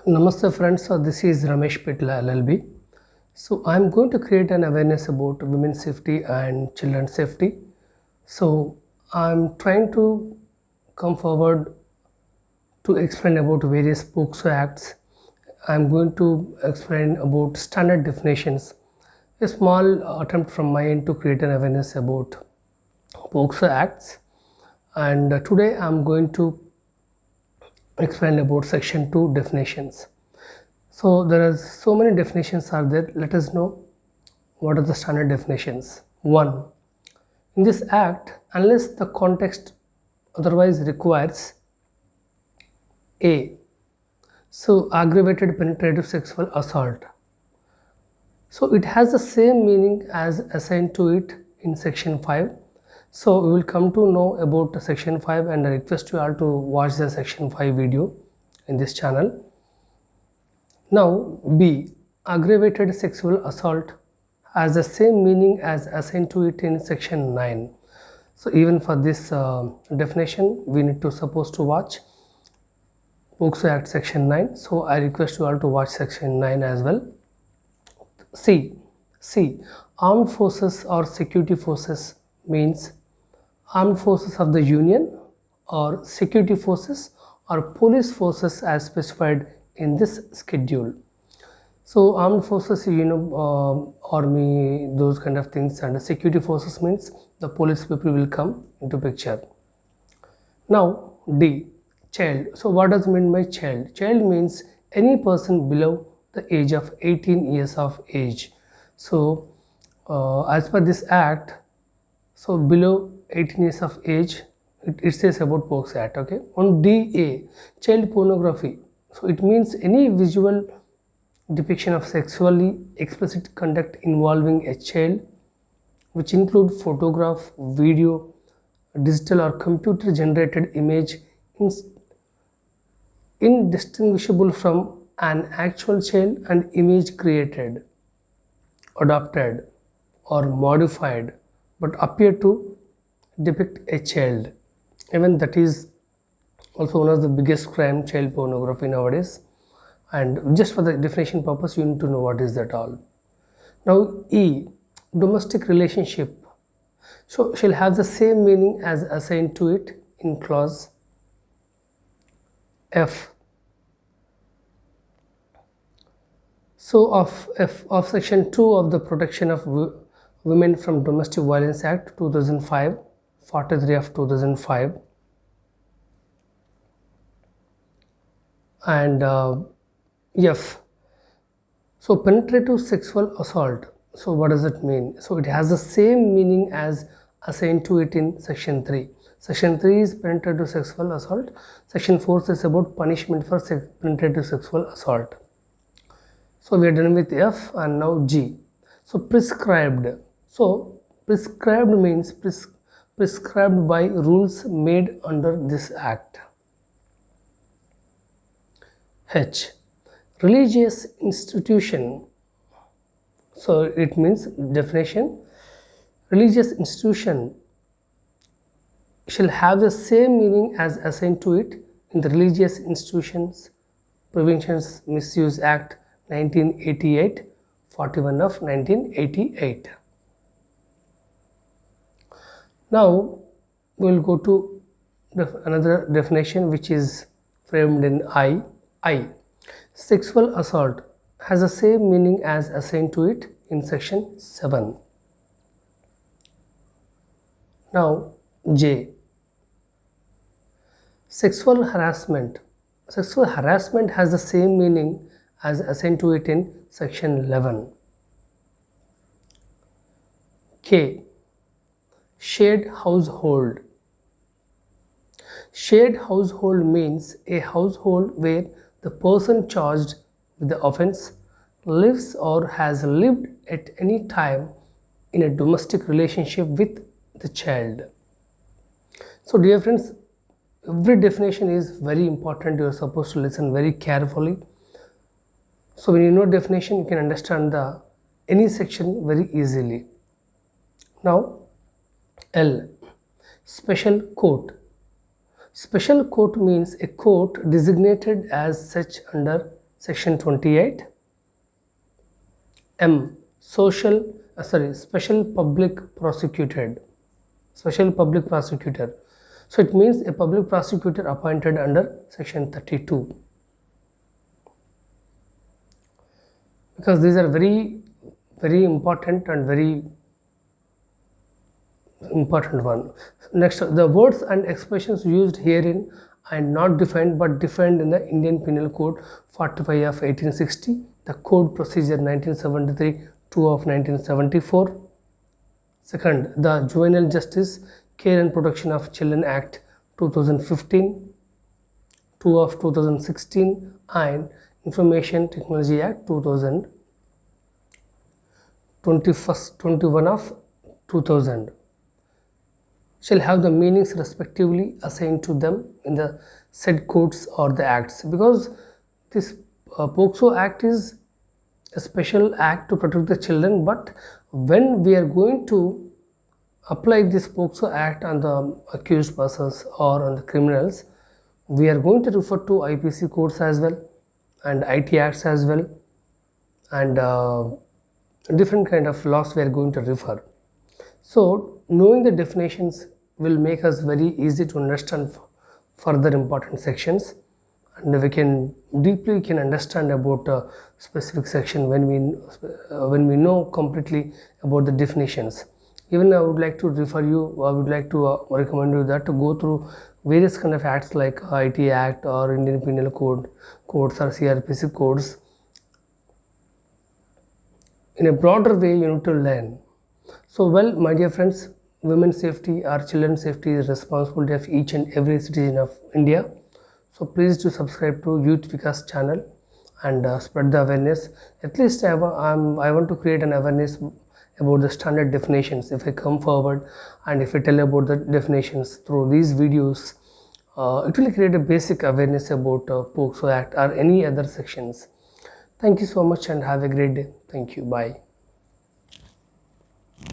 Namaste friends, this is Ramesh Pitla LLB. So I'm going to create an awareness about women's safety and children's safety. So I'm trying to come forward to explain about various POCSO acts. I'm going to explain about standard definitions. A small attempt from my end to create an awareness about POCSO acts. And today I'm going to explain about section 2 definitions. So there are so many definitions are there. Let us know what are the standard definitions. 1. In this act, unless the context otherwise requires A. So aggravated penetrative sexual assault. So it has the same meaning as assigned to it in section 5. So we will come to know about section 5 and I request you all to watch the section 5 video in this channel. Now B. Aggravated sexual assault has the same meaning as assigned to it in section 9. So even for this definition we need to suppose to watch POCSO Act section 9. So I request you all to watch section 9 as well. C. Armed forces or security forces means armed forces of the union or security forces or police forces as specified in this schedule. So armed forces, army, those kind of things, and security forces means the police people will come into picture. Now D. Child. So what does it mean by child? Child means any person below the age of 18 years of age. So as per this act, so below 18 years of age, it says about POCSO Act. Okay. On DA, child pornography. So it means any visual depiction of sexually explicit conduct involving a child, which include photograph, video, digital or computer generated image indistinguishable from an actual child and image created, adopted or modified but appear to depict a child. Even that is also one of the biggest crime, child pornography nowadays. And just for the definition purpose you need to know what is that all. Now E. Domestic relationship. So shall have the same meaning as assigned to it in clause F. So of section 2 of the Protection of Women from Domestic Violence Act 2005, 43 of 2005, and F. So penetrative sexual assault. So what does it mean? So it has the same meaning as assigned to it in section 3. Section 3 is penetrative sexual assault. Section 4 says about punishment for penetrative sexual assault. So we are done with F and now G. So prescribed. So prescribed means prescribed by rules made under this act. H. Religious institution. So it means definition. Religious institution shall have the same meaning as assigned to it in the Religious Institutions Prevention Misuse Act 1988, 41 of 1988. Now we will go to another definition which is framed in I. Sexual assault has the same meaning as assigned to it in section 7. Now J. Sexual harassment. Sexual harassment has the same meaning as assigned to it in section 11. K. Shared household. Shared household means a household where the person charged with the offense lives or has lived at any time in a domestic relationship with the child. So dear friends, every definition is very important. You are supposed to listen very carefully. So when you know definition, you can understand any section very easily. Now L. Special court. Special court means a court designated as such under Section 28. M. Special public prosecuted. Special public prosecutor. So it means a public prosecutor appointed under Section 32. Because these are very important and very important one. Next, the words and expressions used herein are not defined but defined in the Indian Penal Code 45 of 1860, the Code Procedure 1973, 2 of 1974. Second, the Juvenile Justice Care and Protection of Children Act 2015, 2 of 2016, and Information Technology Act 21 of 2000 shall have the meanings respectively assigned to them in the said codes or the acts, because this POCSO Act is a special act to protect the children, but when we are going to apply this POCSO Act on the accused persons or on the criminals, we are going to refer to IPC codes as well and IT Acts as well, and different kind of laws we are going to refer. So knowing the definitions will make us very easy to understand further important sections, and we can understand about a specific section when we know completely about the definitions. Even I would like to recommend you that to go through various kind of acts like IT Act or Indian Penal Code codes or CRPC codes. In a broader way, you need to learn. So, well, my dear friends, women's safety or children's safety is responsibility of each and every citizen of India. So, please do subscribe to Youth Vikas channel and spread the awareness. At least I want to create an awareness about the standard definitions. If I come forward and if I tell about the definitions through these videos, it will create a basic awareness about POCSO Act or any other sections. Thank you so much and have a great day. Thank you. Bye.